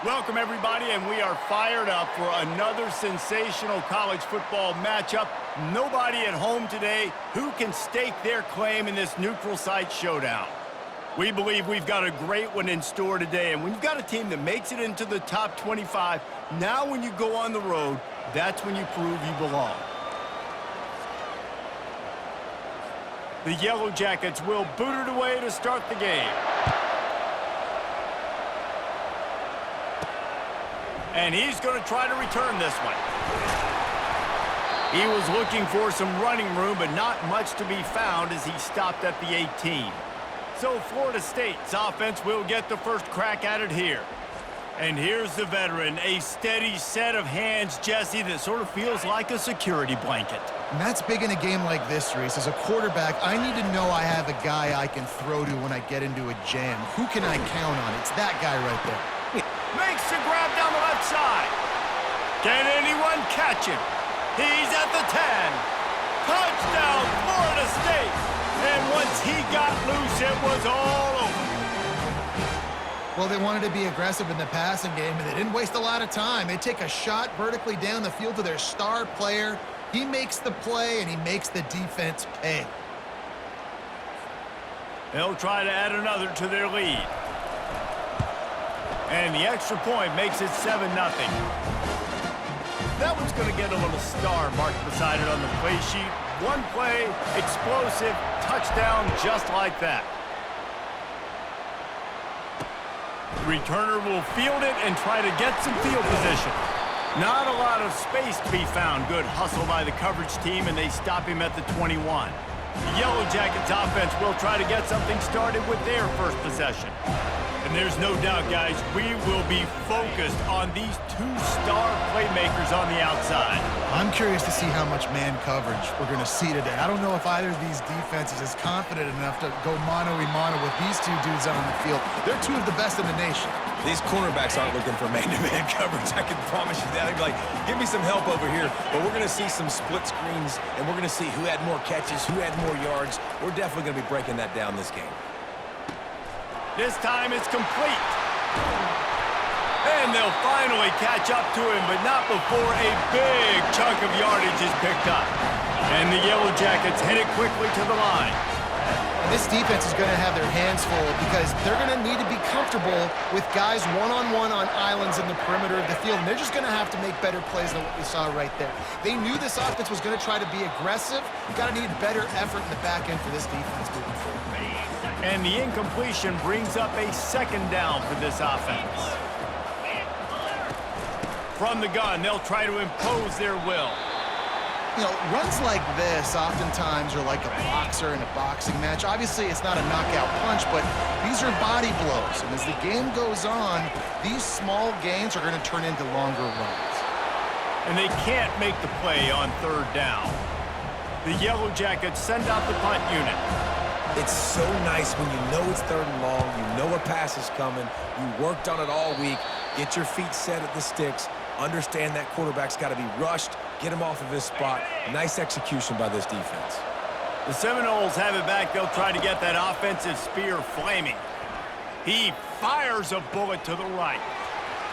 Welcome, everybody, and we are fired up for another sensational college football matchup. Nobody at home today who can stake their claim in this neutral site showdown. We believe we've got a great one in store today, and when you've got a team that makes it into the top 25, now when you go on the road, that's when you prove you belong. The Yellow Jackets will boot it away to start the game. And he's going to try to return this one. He was looking for some running room, but not much to be found as he stopped at the 18. So Florida State's offense will get the first crack at it here. And here's the veteran, a steady set of hands, Jesse, that sort of feels like a security blanket. And that's big in a game like this, Reese. As a quarterback, I need to know I have a guy I can throw to when I get into a jam. Who can I count on? It's that guy right there. Makes the grab down the left side. Can anyone catch him? He's at the 10. Touchdown, Florida State. And once he got loose, it was all over. Well, they wanted to be aggressive in the passing game, and they didn't waste a lot of time. They take a shot vertically down the field to their star player. He makes the play, and he makes the defense pay. They'll try to add another to their lead. And the extra point makes it 7-0. That one's going to get a little star marked beside it on the play sheet. One play, explosive, touchdown just like that. The returner will field it and try to get some field position. Not a lot of space to be found. Good hustle by the coverage team, and they stop him at the 21. The Yellow Jackets offense will try to get something started with their first possession. And there's no doubt, guys, we will be focused on these two star playmakers on the outside. I'm curious to see how much man coverage we're going to see today. I don't know if either of these defenses is confident enough to go mano-a-mano with these two dudes out on the field. They're two of the best in the nation. These cornerbacks aren't looking for man-to-man coverage. I can promise you that. They'd be like, give me some help over here. But we're going to see some split screens, and we're going to see who had more catches, who had more yards. We're definitely going to be breaking that down this game. This time it's complete. And they'll finally catch up to him, but not before a big chunk of yardage is picked up. And the Yellow Jackets head it quickly to the line. And this defense is going to have their hands full because they're going to need to be comfortable with guys one-on-one on islands in the perimeter of the field. And they're just going to have to make better plays than what we saw right there. They knew this offense was going to try to be aggressive. Got to need better effort in the back end for this defense moving forward. And the incompletion brings up a second down for this offense. From the gun, they'll try to impose their will. You know, runs like this oftentimes are like a boxer in a boxing match. Obviously, it's not a knockout punch, but these are body blows. And as the game goes on, these small gains are going to turn into longer runs. And they can't make the play on third down. The Yellow Jackets send out the punt unit. It's so nice when you know it's third and long, you know a pass is coming, you worked on it all week, get your feet set at the sticks, understand that quarterback's got to be rushed, get him off of his spot. Nice execution by this defense. The Seminoles have it back. They'll try to get that offensive spear flaming. He fires a bullet to the right.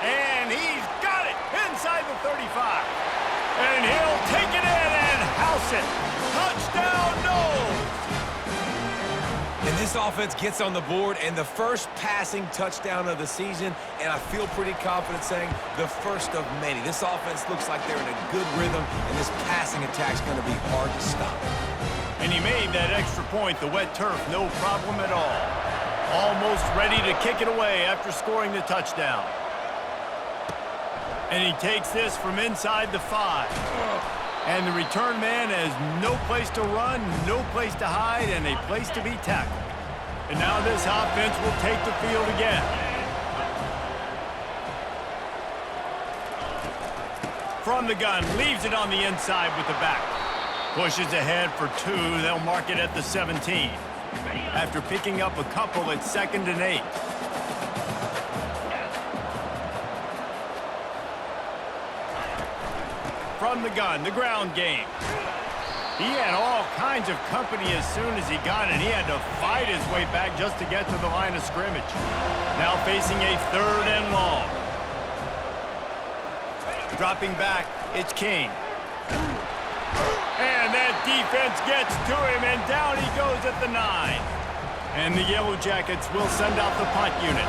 And he's got it inside the 35. And he'll take it in and house it. Touchdown, Noles! And this offense gets on the board, and the first passing touchdown of the season, and I feel pretty confident saying the first of many. This offense looks like they're in a good rhythm, and this passing attack's going to be hard to stop. And he made that extra point, the wet turf, no problem at all. Almost ready to kick it away after scoring the touchdown. And he takes this from inside the 5. And the return man has no place to run, no place to hide, and a place to be tackled. And now this offense will take the field again. From the gun, leaves it on the inside with the back. Pushes ahead for 2. They'll mark it at the 17. After picking up a couple at 2nd and 8. From the gun, the ground game. He had all kinds of company as soon as he got it. He had to fight his way back just to get to the line of scrimmage. Now facing a 3rd and long. Dropping back, it's King. And that defense gets to him, and down he goes at the 9. And the Yellow Jackets will send out the punt unit.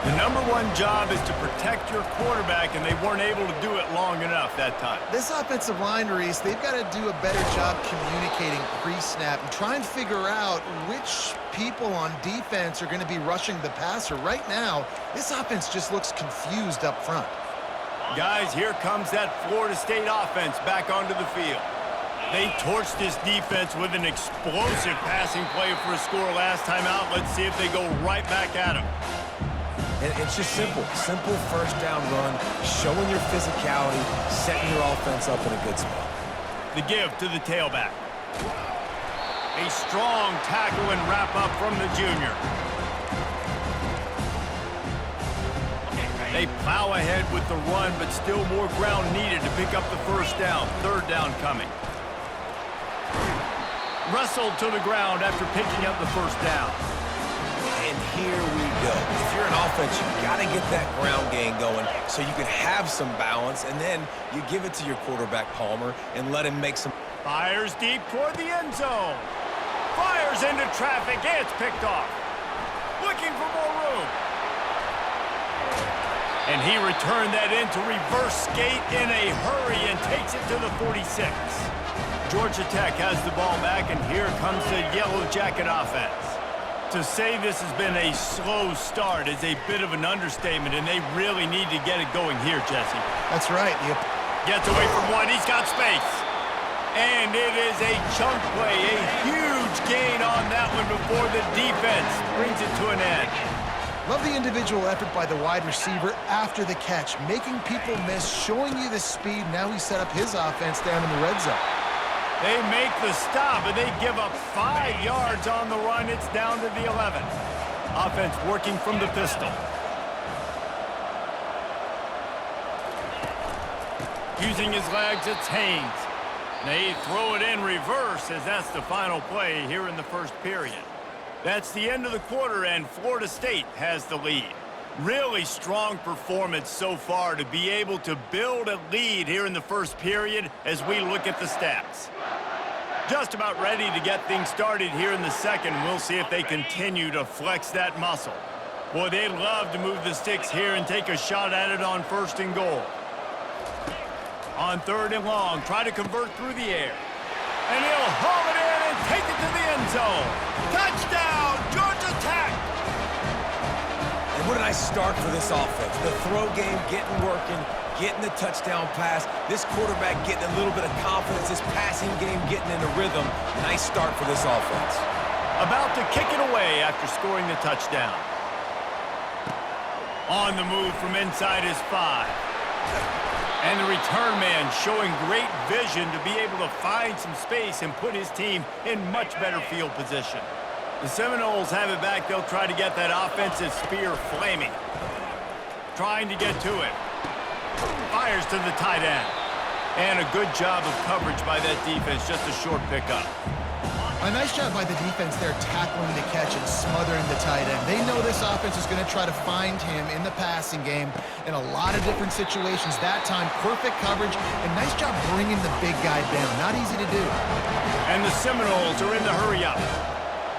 The number one job is to protect your quarterback, and they weren't able to do it long enough that time. This offensive line, Reese, they've got to do a better job communicating pre-snap and try and figure out which people on defense are going to be rushing the passer. Right now, this offense just looks confused up front. Guys, here comes that Florida State offense back onto the field. They torched this defense with an explosive passing play for a score last time out. Let's see if they go right back at them. And it's just simple first down run, showing your physicality, setting your offense up in a good spot. The give to the tailback. A strong tackle and wrap up from the junior. They plow ahead with the run, but still more ground needed to pick up the first down. Third down coming. Wrestled to the ground after picking up the first down. And here we go. If you're an offense, you got to get that ground game going so you can have some balance, and then you give it to your quarterback, Palmer, and let him make some... Fires deep toward the end zone. Fires into traffic. It's picked off. Looking for more room. And he returned that into reverse skate in a hurry and takes it to the 46. Georgia Tech has the ball back, and here comes the Yellow Jacket offense. To say this has been a slow start is a bit of an understatement, and they really need to get it going here, Jesse. That's right. Gets away from one. He's got space. And it is a chunk play, a huge gain on that one before the defense brings it to an end. Love the individual effort by the wide receiver after the catch, making people miss, showing you the speed. Now he set up his offense down in the red zone. They make the stop, and they give up 5 yards on the run. It's down to the 11. Offense working from the pistol. Using his legs, it's Haynes. They throw it in reverse as that's the final play here in the first period. That's the end of the quarter, and Florida State has the lead. Really strong performance so far to be able to build a lead here in the first period as we look at the stats. Just about ready to get things started here in the second. We'll see if they continue to flex that muscle. Boy, they'd love to move the sticks here and take a shot at it on 1st and goal. On 3rd and long, try to convert through the air. And he'll haul it in and take it to the end zone. Touchdown, Georgia Tech! And what a nice start for this offense. The throw game getting working, getting the touchdown pass. This quarterback getting a little bit of confidence. This passing game getting in a rhythm. Nice start for this offense. About to kick it away after scoring the touchdown. On the move from inside his 5. And the return man showing great vision to be able to find some space and put his team in much better field position. The Seminoles have it back. They'll try to get that offensive spear flaming. Trying to get to it. Fires to the tight end. And a good job of coverage by that defense. Just a short pickup. A nice job by the defense there tackling the catch and smothering the tight end. They know this offense is going to try to find him in the passing game in a lot of different situations. That time, perfect coverage and nice job bringing the big guy down. Not easy to do. And the Seminoles are in the hurry up.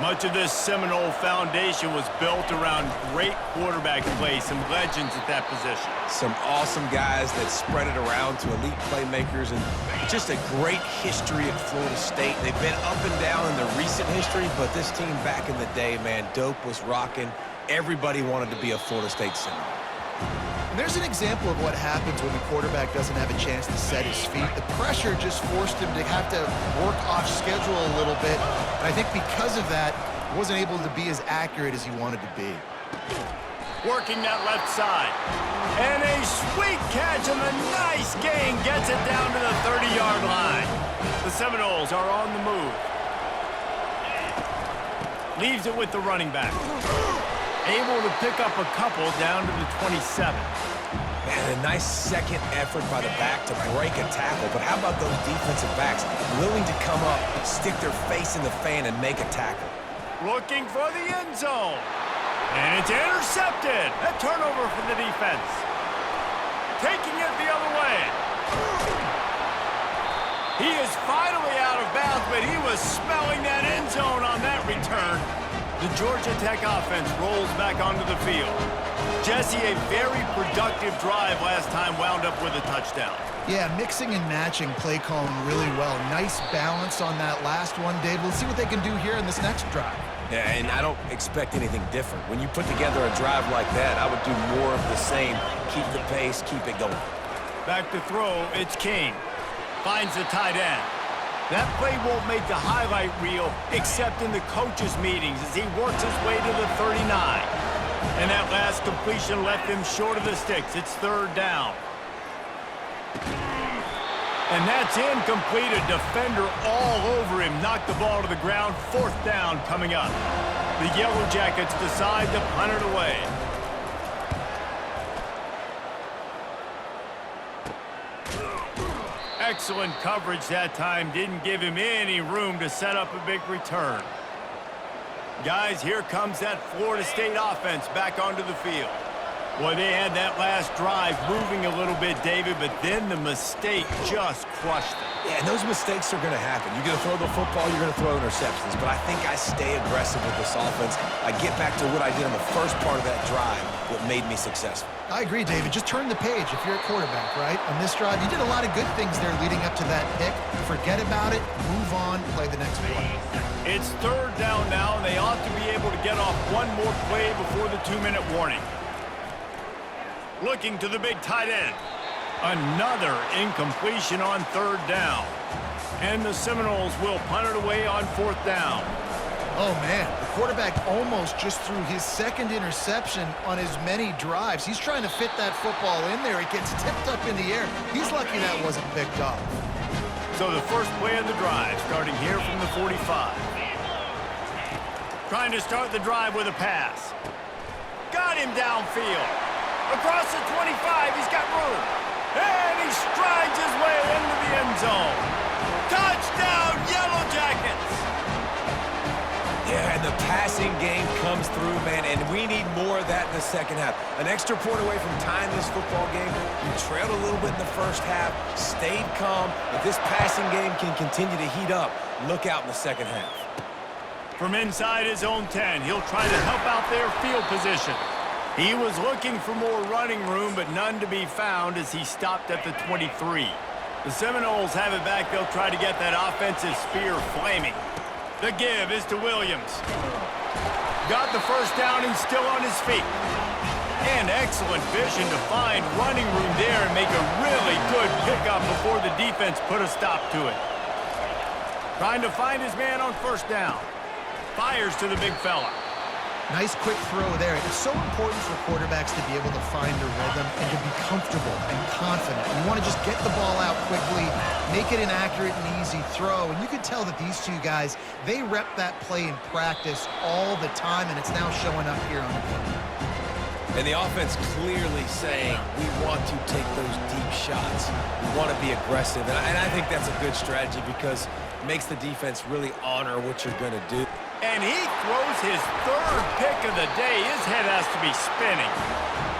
Much of this Seminole foundation was built around great quarterback play, some legends at that position. Some awesome guys that spread it around to elite playmakers, and just a great history at Florida State. They've been up and down in the recent history, but this team back in the day, man, dope was rocking. Everybody wanted to be a Florida State Seminole. And there's an example of what happens when the quarterback doesn't have a chance to set his feet. The pressure just forced him to have to work off schedule a little bit. And I think because of that, he wasn't able to be as accurate as he wanted to be. Working that left side. And a sweet catch, and a nice gain gets it down to the 30-yard line. The Seminoles are on the move. Leaves it with the running back. Able to pick up a couple down to the 27. And a nice second effort by the back to break a tackle. But how about those defensive backs willing to come up, stick their face in the fan, and make a tackle? Looking for the end zone. And it's intercepted. A turnover for the defense. Taking it the other way. spread. He is finally out of bounds, but he was smelling that end zone on that return. The Georgia Tech offense rolls back onto the field. Jesse, a very productive drive last time, wound up with a touchdown. Yeah, mixing and matching play calling really well. Nice balance on that last one, Dave. Let's see what they can do here in this next drive. Yeah, and I don't expect anything different. When you put together a drive like that, I would do more of the same. Keep the pace, keep it going. Back to throw, it's King. Finds the tight end. That play won't make the highlight reel except in the coaches' meetings as he works his way to the 39. And that last completion left him short of the sticks. It's third down. And that's incomplete. A defender all over him. Knocked the ball to the ground. Fourth down coming up. The Yellow Jackets decide to punt it away. Excellent coverage that time. Didn't give him any room to set up a big return. Guys, here comes that Florida State offense back onto the field. Boy, they had that last drive moving a little bit, David, but then the mistake just crushed them. Yeah, and those mistakes are going to happen. You're going to throw the football, you're going to throw interceptions. But I think I stay aggressive with this offense. I get back to what I did on the first part of that drive, what made me successful. I agree, David. Just turn the page if you're a quarterback, right? On this drive, you did a lot of good things there leading up to that pick. Forget about it, move on, play the next play. It's third down now, and they ought to be able to get off one more play before the 2-minute warning. Looking to the big tight end. Another incompletion on third down. And the Seminoles will punt it away on fourth down. Oh, man, the quarterback almost just threw his second interception on as many drives. He's trying to fit that football in there. It gets tipped up in the air. He's lucky that wasn't picked off. So the first play of the drive, starting here from the 45. Trying to start the drive with a pass. Got him downfield. Across the 25, he's got room. And he strides his way into the end zone. Touchdown, Yellow Jackets! Yeah, and the passing game comes through, man, and we need more of that in the second half. An extra point away from tying this football game. You trailed a little bit in the first half, stayed calm. If this passing game can continue to heat up, look out in the second half. From inside his own 10, he'll try to help out their field position. He was looking for more running room, but none to be found as he stopped at the 23. The Seminoles have it back. They'll try to get that offensive spear flaming. The give is to Williams. Got the first down and still on his feet. And excellent vision to find running room there and make a really good pickup before the defense put a stop to it. Trying to find his man on first down. Fires to the big fella. Nice quick throw there. It's so important for quarterbacks to be able to find a rhythm and to be comfortable and confident. You want to just get the ball out quickly, make it an accurate and easy throw. And you can tell that these two guys, they rep that play in practice all the time, and it's now showing up here on the field. And the offense clearly saying, we want to take those deep shots. We want to be aggressive. And I think that's a good strategy because it makes the defense really honor what you're going to do. And he throws his third pick of the day. His head has to be spinning.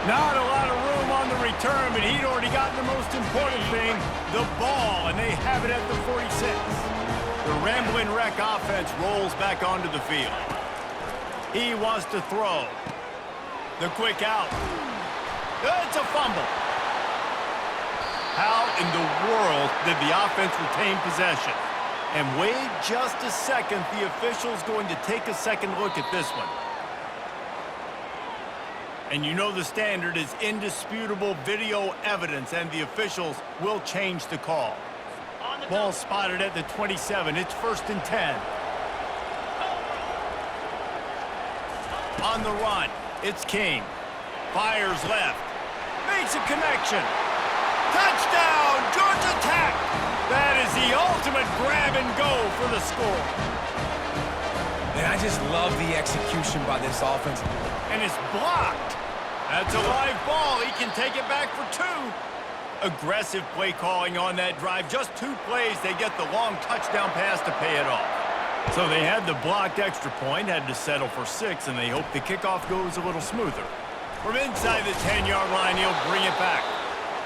Not a lot of room on the return, but he'd already gotten the most important thing, the ball, and they have it at the 46. The Ramblin' Wreck offense rolls back onto the field. He wants to throw. The quick out. It's a fumble. How in the world did the offense retain possession? And wait just a second, the official's going to take a second look at this one. And you know the standard is indisputable video evidence, and the officials will change the call. Ball spotted at the 27. It's 1st and 10. On the run, it's King. Fires left. Makes a connection. Touchdown, Georgia Tech! That is the ultimate grab and go for the score. And I just love the execution by this offense. And it's blocked. That's a live ball. He can take it back for 2. Aggressive play calling on that drive. Just 2 plays, they get the long touchdown pass to pay it off. So they had the blocked extra point, had to settle for 6, and they hope the kickoff goes a little smoother. From inside the 10-yard line, he'll bring it back.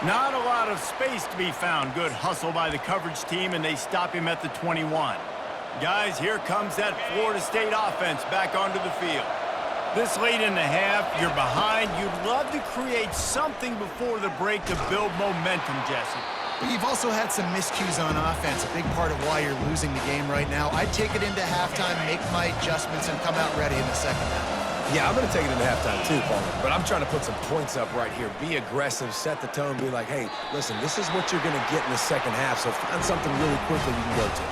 Not a lot of space to be found. Good hustle by the coverage team, and they stop him at the 21. Guys, here comes that Florida State offense back onto the field. This late in the half, you're behind. You'd love to create something before the break to build momentum, Jesse. But you've also had some miscues on offense, a big part of why you're losing the game right now. I'd take it into halftime, make my adjustments, and come out ready in the second half. Yeah, I'm going to take it into halftime too, Paul. But I'm trying to put some points up right here. Be aggressive, set the tone, be like, hey, listen, this is what you're going to get in the second half, so find something really quickly you can go to.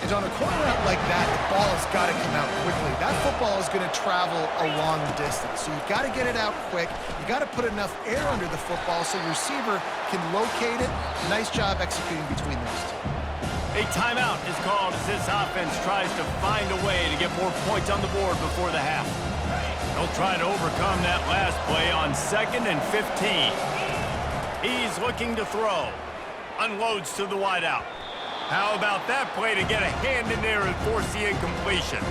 And on a corner out like that, the ball has got to come out quickly. That football is going to travel a long distance, so you've got to get it out quick. You got to put enough air under the football so your receiver can locate it. Nice job executing between those two. A timeout is called as this offense tries to find a way to get more points on the board before the half. They'll try to overcome that last play on 2nd and 15. He's looking to throw. Unloads to the wideout. How about that play to get a hand in there and force the incompletion?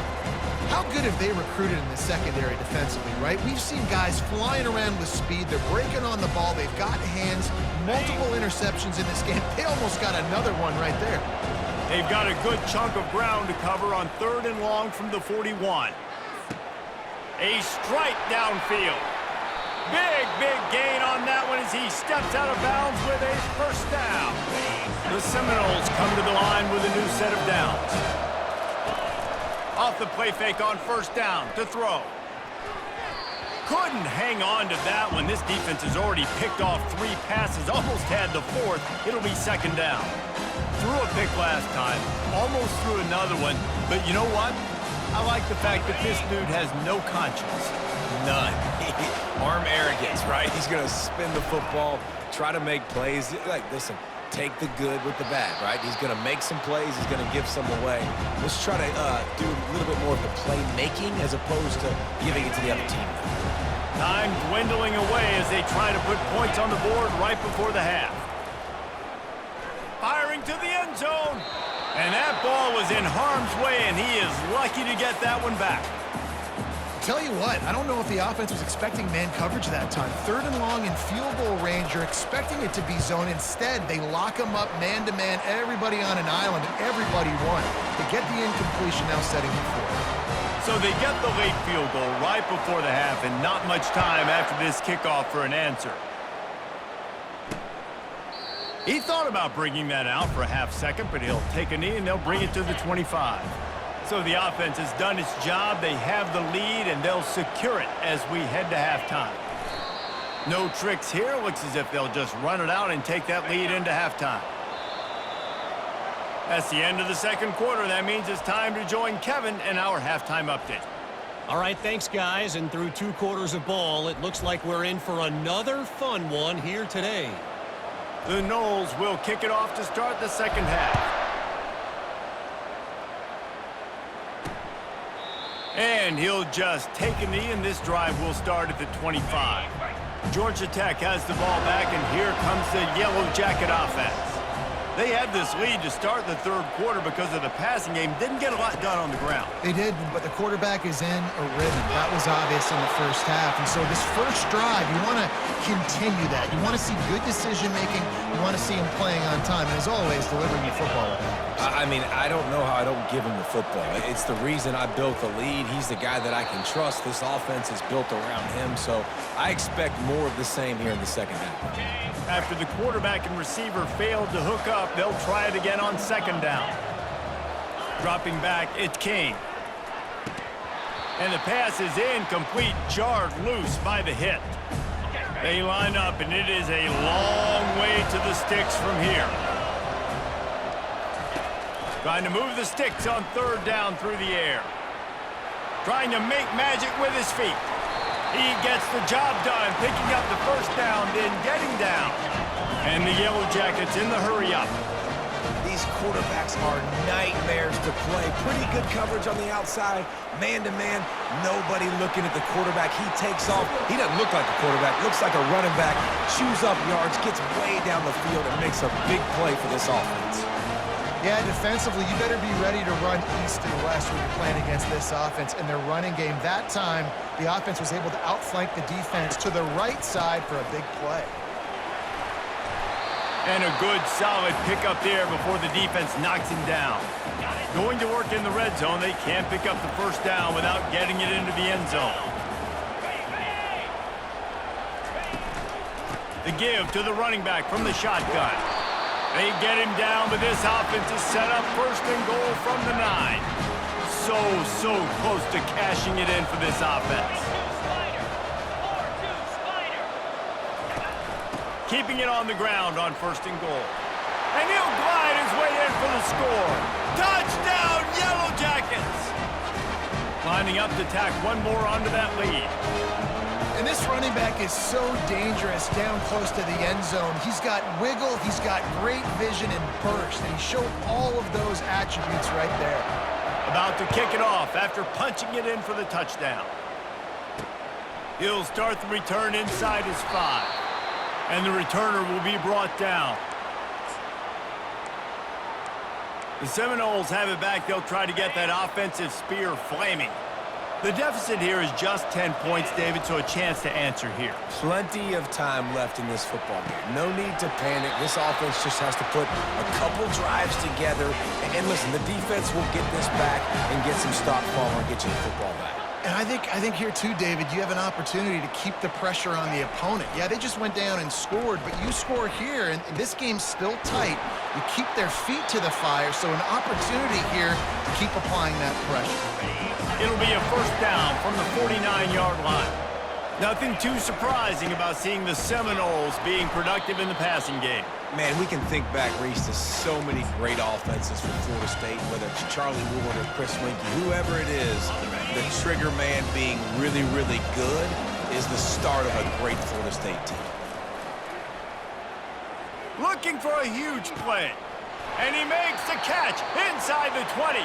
How good have they recruited in the secondary defensively, right? We've seen guys flying around with speed. They're breaking on the ball. They've got hands. Multiple interceptions in this game. They almost got another one right there. They've got a good chunk of ground to cover on 3rd and long from the 41. A strike downfield. Big gain on that one as he steps out of bounds with a first down. The Seminoles come to the line with a new set of downs. Off the play fake on 1st down to throw. Couldn't hang on to that one. This defense has already picked off 3 passes, almost had the 4th. It'll be 2nd down. Threw a pick last time, almost threw another one, but you know what? I like the fact that this dude has no conscience. None. Arm arrogance, right? He's going to spin the football, try to make plays. Like, listen, take the good with the bad, right? He's going to make some plays. He's going to give some away. Let's try to do a little bit more of the playmaking as opposed to giving it to the other team. Time dwindling away as they try to put points on the board right before the half. Firing to the end zone. And that ball was in harm's way, and he is lucky to get that one back. Tell you what, I don't know if the offense was expecting man coverage that time. 3rd and long in field goal range, you're expecting it to be zone. Instead, they lock them up man-to-man, everybody on an island, and everybody won. They get the incompletion, now setting it forth. So they get the late field goal right before the half, and not much time after this kickoff for an answer. He thought about bringing that out for a half second, but he'll take a knee and they'll bring it to the 25. So the offense has done its job. They have the lead, and they'll secure it as we head to halftime. No tricks here. Looks as if they'll just run it out and take that lead into halftime. That's the end of the 2nd quarter. That means it's time to join Kevin in our halftime update. All right, thanks, guys. And through 2 quarters of ball, it looks like we're in for another fun one here today. The Noles will kick it off to start the 2nd half. And he'll just take a knee, and this drive will start at the 25. Georgia Tech has the ball back, and here comes the Yellow Jacket offense. They had this lead to start the 3rd quarter because of the passing game. Didn't get a lot done on the ground. They did, but the quarterback is in a rhythm. That was obvious in the 1st half. And so this first drive, you want to continue that. You want to see good decision-making. You want to see him playing on time. And as always, delivering the football. I mean, I don't know how I don't give him the football. It's the reason I built the lead. He's the guy that I can trust. This offense is built around him. So I expect more of the same here in the 2nd half. After the quarterback and receiver failed to hook up, they'll try it again on 2nd down. Dropping back, it's King. And the pass is incomplete, jarred loose by the hit. They line up, and it is a long way to the sticks from here. Trying to move the sticks on 3rd down through the air. Trying to make magic with his feet. He gets the job done, picking up the 1st down, then getting down. And the Yellow Jackets in the hurry-up. These quarterbacks are nightmares to play. Pretty good coverage on the outside. Man-to-man, nobody looking at the quarterback. He takes off. He doesn't look like a quarterback. Looks like a running back. Chews up yards, gets way down the field, and makes a big play for this offense. Yeah, defensively, you better be ready to run east and west when you're playing against this offense. In their running game, that time, the offense was able to outflank the defense to the right side for a big play. And a good, solid pickup there before the defense knocks him down. Going to work in the red zone, they can't pick up the first down without getting it into the end zone. The give to the running back from the shotgun. They get him down, but this offense is set up first and goal from the 9. So close to cashing it in for this offense. Keeping it on the ground on first and goal. And he'll glide his way in for the score. Touchdown, Yellow Jackets! Lining up to tack one more onto that lead. And this running back is so dangerous down close to the end zone. He's got wiggle, he's got great vision and burst, and he showed all of those attributes right there. About to kick it off after punching it in for the touchdown. He'll start the return inside his 5. And the returner will be brought down. The Seminoles have it back. They'll try to get that offensive spear flaming. The deficit here is just 10 points, David, so a chance to answer here. Plenty of time left in this football game. No need to panic. This offense just has to put a couple drives together. And listen, the defense will get this back and get some stop following and get you the football back. And I think here too, David, you have an opportunity to keep the pressure on the opponent. Yeah, they just went down and scored, but you score here, and this game's still tight. You keep their feet to the fire, so an opportunity here to keep applying that pressure. It'll be a first down from the 49-yard line. Nothing too surprising about seeing the Seminoles being productive in the passing game. Man, we can think back, Reese, to so many great offenses for Florida State, whether it's Charlie Ward or Chris Winkie, whoever it is, the trigger man being really, really good is the start of a great Florida State team. Looking for a huge play. And he makes the catch inside the 20.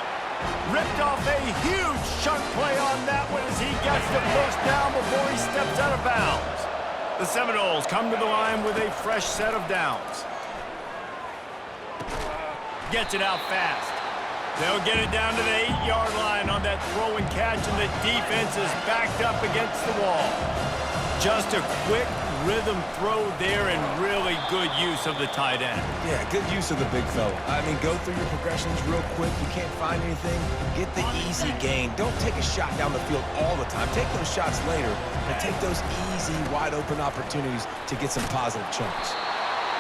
Ripped off a huge chunk play on that one as he gets the first down before he steps out of bounds. The Seminoles come to the line with a fresh set of downs. Gets it out fast. They'll get it down to the 8-yard line on that throw and catch, and the defense is backed up against the wall. Just a quick rhythm throw there and really good use of the tight end. Yeah, good use of the big fella. I mean, go through your progressions real quick. You can't find anything, get the easy gain. Don't take a shot down the field all the time. Take those shots later, but take those easy, wide-open opportunities to get some positive chunks.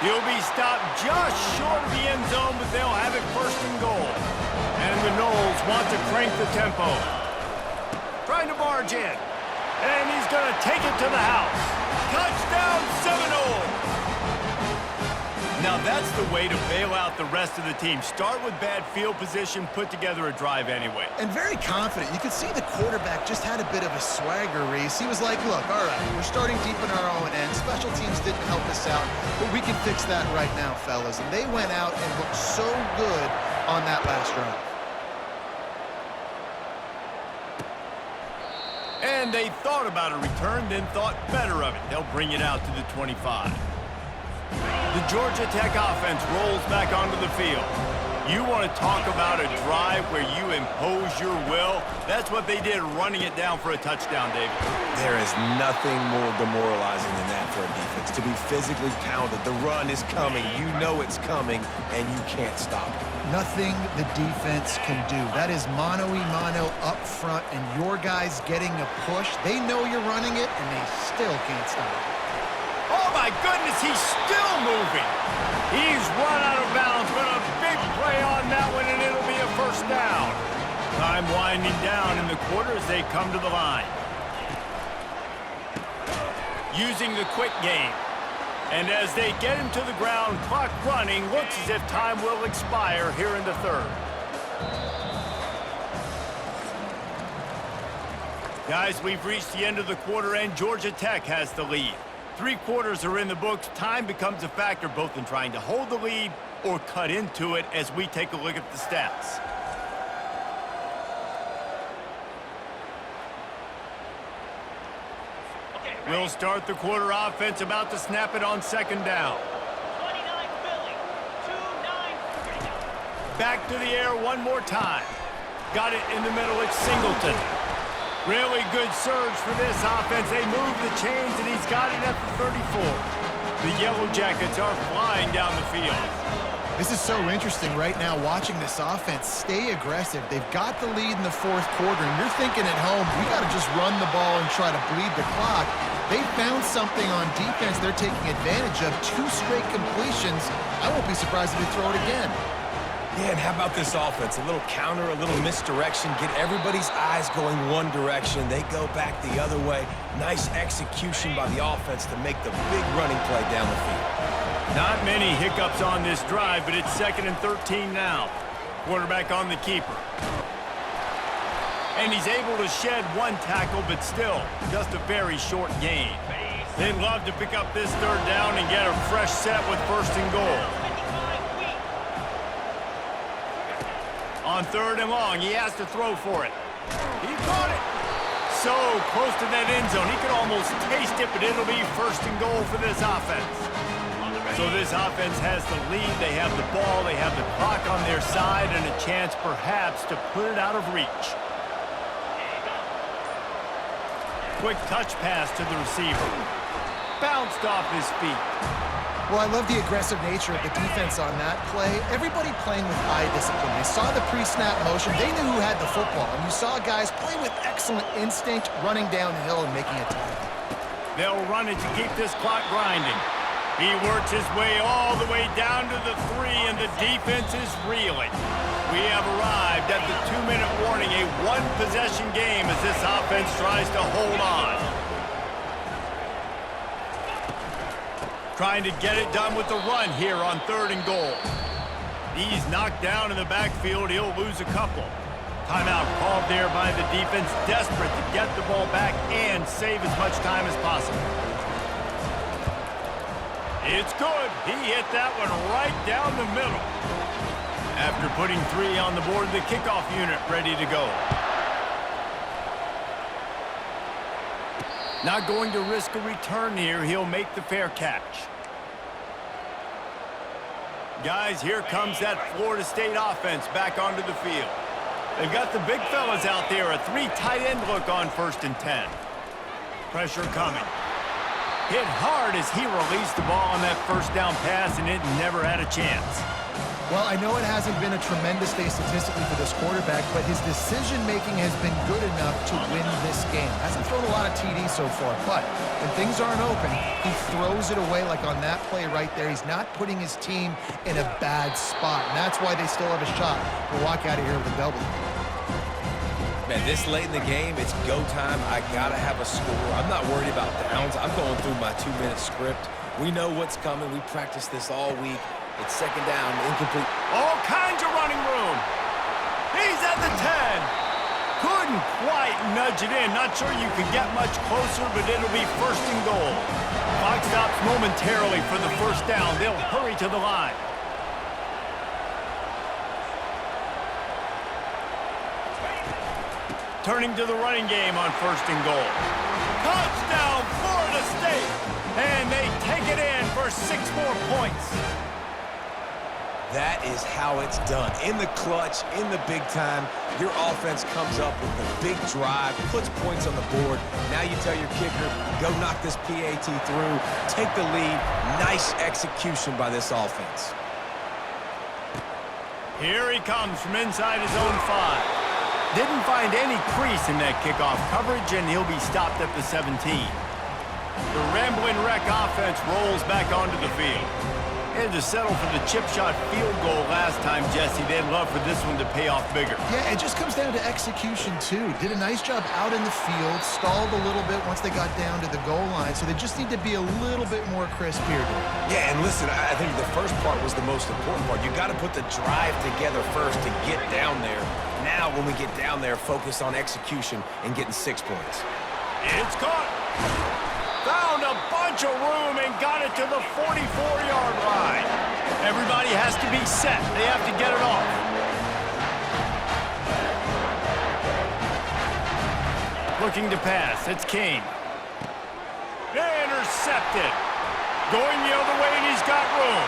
He'll be stopped just short of the end zone, but they'll have it first and goal. And the Noles want to crank the tempo. Trying to barge in. And he's going to take it to the house. Touchdown, Seminoles! Now that's the way to bail out the rest of the team. Start with bad field position, put together a drive anyway. And very confident. You could see the quarterback just had a bit of a swagger, Reese. He was like, look, all right, we're starting deep in our own end. Special teams didn't help us out, but we can fix that right now, fellas. And they went out and looked so good on that last drive. And they thought about a return, then thought better of it. They'll bring it out to the 25. The Georgia Tech offense rolls back onto the field. You want to talk about a drive where you impose your will? That's what they did, running it down for a touchdown, David. There is nothing more demoralizing than that for a defense. To be physically pounded, the run is coming, you know it's coming, and you can't stop it. Nothing the defense can do. That is mano-a-mano up front, and your guys getting a push. They know you're running it, and they still can't stop it. Oh, my goodness, he's still moving. He's run out of bounds, but a big play on that one, and it'll be a first down. Time winding down in the quarter as they come to the line. Using the quick game. And as they get him to the ground, clock running, looks as if time will expire here in the third. Guys, we've reached the end of the quarter, and Georgia Tech has the lead. 3 quarters are in the books. Time becomes a factor both in trying to hold the lead or cut into it as we take a look at the stats. We'll start the quarter offense, about to snap it on second down. Back to the air one more time. Got it in the middle, it's Singleton. Really good surge for this offense. They move the chains, and he's got it at the 34. The Yellow Jackets are flying down the field. This is so interesting right now watching this offense stay aggressive. They've got the lead in the fourth quarter, and you're thinking at home, we got to just run the ball and try to bleed the clock. They found something on defense they're taking advantage of. 2 straight completions. I won't be surprised if they throw it again. Yeah, and how about this offense? A little counter, a little misdirection, get everybody's eyes going one direction. They go back the other way. Nice execution by the offense to make the big running play down the field. Not many hiccups on this drive, but it's 2nd and 13 now. Quarterback on the keeper. And he's able to shed 1 tackle, but still, just a very short gain. They'd love to pick up this 3rd down and get a fresh set with 1st and goal. On 3rd and long, he has to throw for it. He caught it. So close to that end zone, he could almost taste it, but it'll be 1st and goal for this offense. So this offense has the lead. They have the ball. They have the clock on their side and a chance perhaps to put it out of reach. Quick touch pass to the receiver. Bounced off his feet. Well, I love the aggressive nature of the defense on that play. Everybody playing with eye discipline. They saw the pre-snap motion. They knew who had the football. And you saw guys play with excellent instinct, running down the hill and making a tackle. They'll run it to keep this clock grinding. He works his way all the way down to the 3, and the defense is reeling. We have arrived at the 2-minute warning, a 1-possession game as this offense tries to hold on. Trying to get it done with the run here on 3rd and goal. He's knocked down in the backfield. He'll lose a couple. Timeout called there by the defense, desperate to get the ball back and save as much time as possible. It's good. He hit that one right down the middle. After putting 3 on the board, the kickoff unit ready to go. Not going to risk a return here. He'll make the fair catch. Guys, here comes that Florida State offense back onto the field. They've got the big fellas out there, a 3 tight end look on 1st and 10. Pressure coming. Hit hard as he released the ball on that 1st down pass, and it never had a chance. Well, I know it hasn't been a tremendous day statistically for this quarterback, but his decision-making has been good enough to win this game. Hasn't thrown a lot of TDs so far, but when things aren't open, he throws it away like on that play right there. He's not putting his team in a bad spot, and that's why they still have a shot to walk out of here with a W. Man, this late in the game, it's go time. I got to have a score. I'm not worried about downs. I'm going through my 2-minute script. We know what's coming. We practiced this all week. It's 2nd down, incomplete. All kinds of running room. He's at the 10. Couldn't quite nudge it in. Not sure you could get much closer, but it'll be 1st and goal. Clock stops momentarily for the 1st down. They'll hurry to the line. Turning to the running game on 1st and goal. Touchdown, Florida State! And they take it in for 6 more points. That is how it's done. In the clutch, in the big time, your offense comes up with the big drive, puts points on the board. Now you tell your kicker, go knock this PAT through, take the lead. Nice execution by this offense. Here he comes from inside his own 5. Didn't find any crease in that kickoff coverage, and he'll be stopped at the 17. The Ramblin' Wreck offense rolls back onto the field. Had to settle for the chip shot field goal last time, Jesse. They'd love for this one to pay off bigger. Yeah, it just comes down to execution, too. Did a nice job out in the field, stalled a little bit once they got down to the goal line, so they just need to be a little bit more crisp here. Yeah, and listen, I think the first part was the most important part. You got to put the drive together first to get down there. Now, when we get down there, focus on execution and getting 6 points. It's caught. Found a bunch of room and got it to the 44-yard line. Everybody has to be set. They have to get it off. Looking to pass. It's Kane. Intercepted. Going the other way, and he's got room.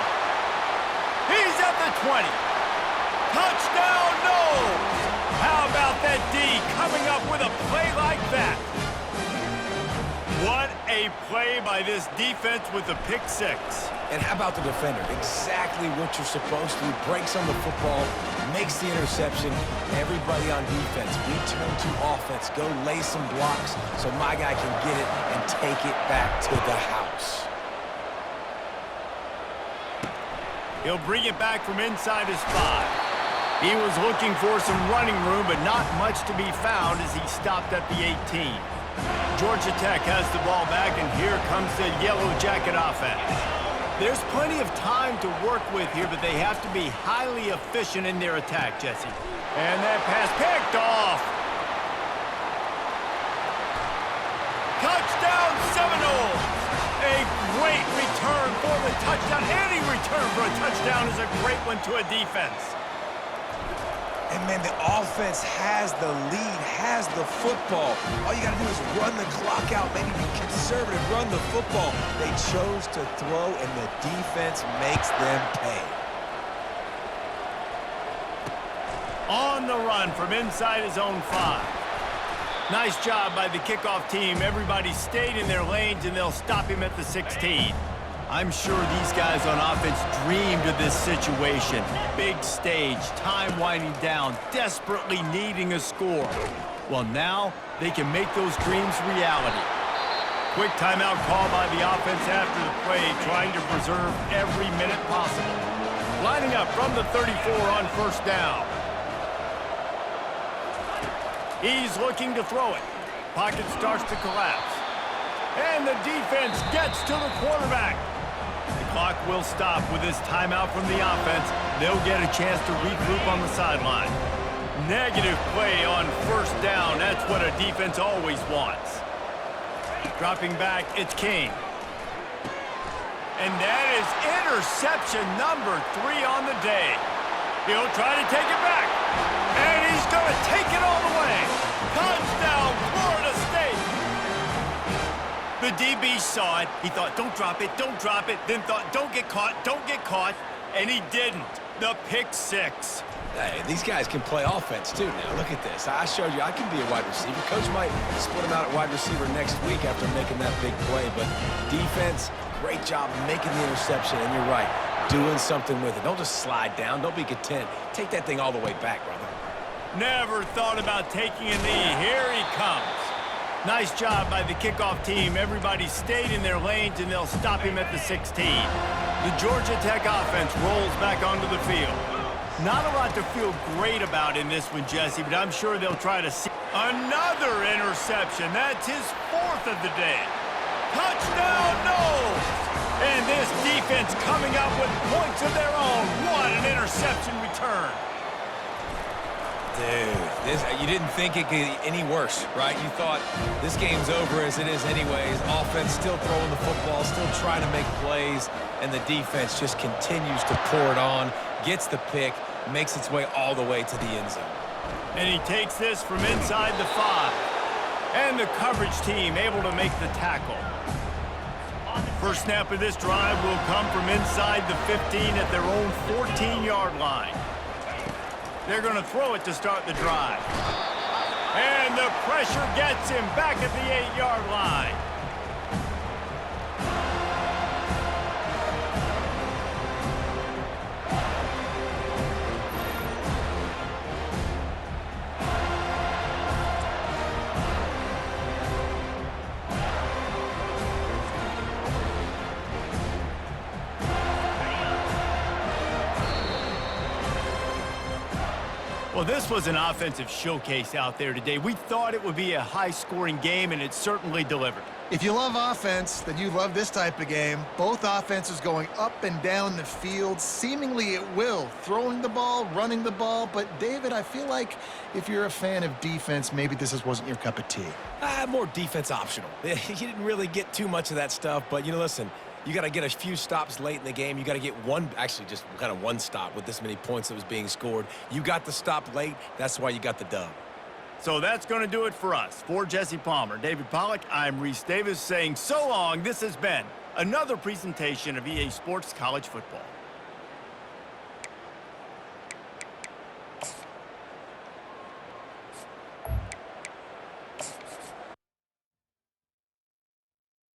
He's at the 20. Touchdown, no! How about that D coming up with a play like that? What a play by this defense with a pick six. And how about the defender? Exactly what you're supposed to do. Breaks on the football, makes the interception. Everybody on defense, we turn to offense. Go lay some blocks so my guy can get it and take it back to the house. He'll bring it back from inside his 5. He was looking for some running room, but not much to be found as he stopped at the 18. Georgia Tech has the ball back, and here comes the Yellow Jacket offense. There's plenty of time to work with here, but they have to be highly efficient in their attack, Jesse. And that pass picked off. Touchdown, Seminoles! A great return for the touchdown. Any return for a touchdown is a great one to a defense. And, man, the offense has the lead, has the football. All you got to do is run the clock out, maybe be conservative, run the football. They chose to throw, and the defense makes them pay. On the run from inside his own 5. Nice job by the kickoff team. Everybody stayed in their lanes, and they'll stop him at the 16. I'm sure these guys on offense dreamed of this situation. Big stage, time winding down, desperately needing a score. Well, now they can make those dreams reality. Quick timeout call by the offense after the play, trying to preserve every minute possible. Lining up from the 34 on first down. He's looking to throw it. Pocket starts to collapse. And the defense gets to the quarterback. The clock will stop with this timeout from the offense. They'll get a chance to regroup on the sideline. Negative play on first down. That's what a defense always wants. Dropping back, it's King. And that is interception number 3 on the day. He'll try to take it back. And he's going to take it all the way. Touchdown, Florida State. The DB saw it. He thought, don't drop it, don't drop it. Then thought, don't get caught. And he didn't. The pick 6. Hey, these guys can play offense, too, now. Look at this. I showed you I can be a wide receiver. Coach might split him out at wide receiver next week after making that big play. But defense, great job making the interception. And you're right, doing something with it. Don't just slide down. Don't be content. Take that thing all the way back, brother. Never thought about taking a knee. Here he comes. Nice job by the kickoff team. Everybody stayed in their lanes, and they'll stop him at the 16. The Georgia Tech offense rolls back onto the field. Not a lot to feel great about in this one, Jesse, but I'm sure they'll try to see. Another interception. That's his 4th of the day. Touchdown, Knowles! And this defense coming up with points of their own. What an interception return. Dude, you didn't think it could get any worse, right? You thought this game's over as it is anyways. Offense still throwing the football, still trying to make plays, and the defense just continues to pour it on, gets the pick, makes its way all the way to the end zone. And he takes this from inside the 5. And the coverage team able to make the tackle. First snap of this drive will come from inside the 15 at their own 14-yard line. They're going to throw it to start the drive. And the pressure gets him back at the 8-yard line. Well, this was an offensive showcase out there today. We thought it would be a high-scoring game, and it certainly delivered. If you love offense, then you love this type of game. Both offenses going up and down the field, seemingly at will. Throwing the ball, running the ball. But, David, I feel like if you're a fan of defense, maybe this wasn't your cup of tea. More defense optional. You didn't really get too much of that stuff, but, listen, you got to get a few stops late in the game. You got to get just kind of one stop with this many points that was being scored. You got the stop late. That's why you got the dub. So that's going to do it for us. For Jesse Palmer, David Pollack, I'm Reese Davis saying so long. This has been another presentation of EA Sports College Football.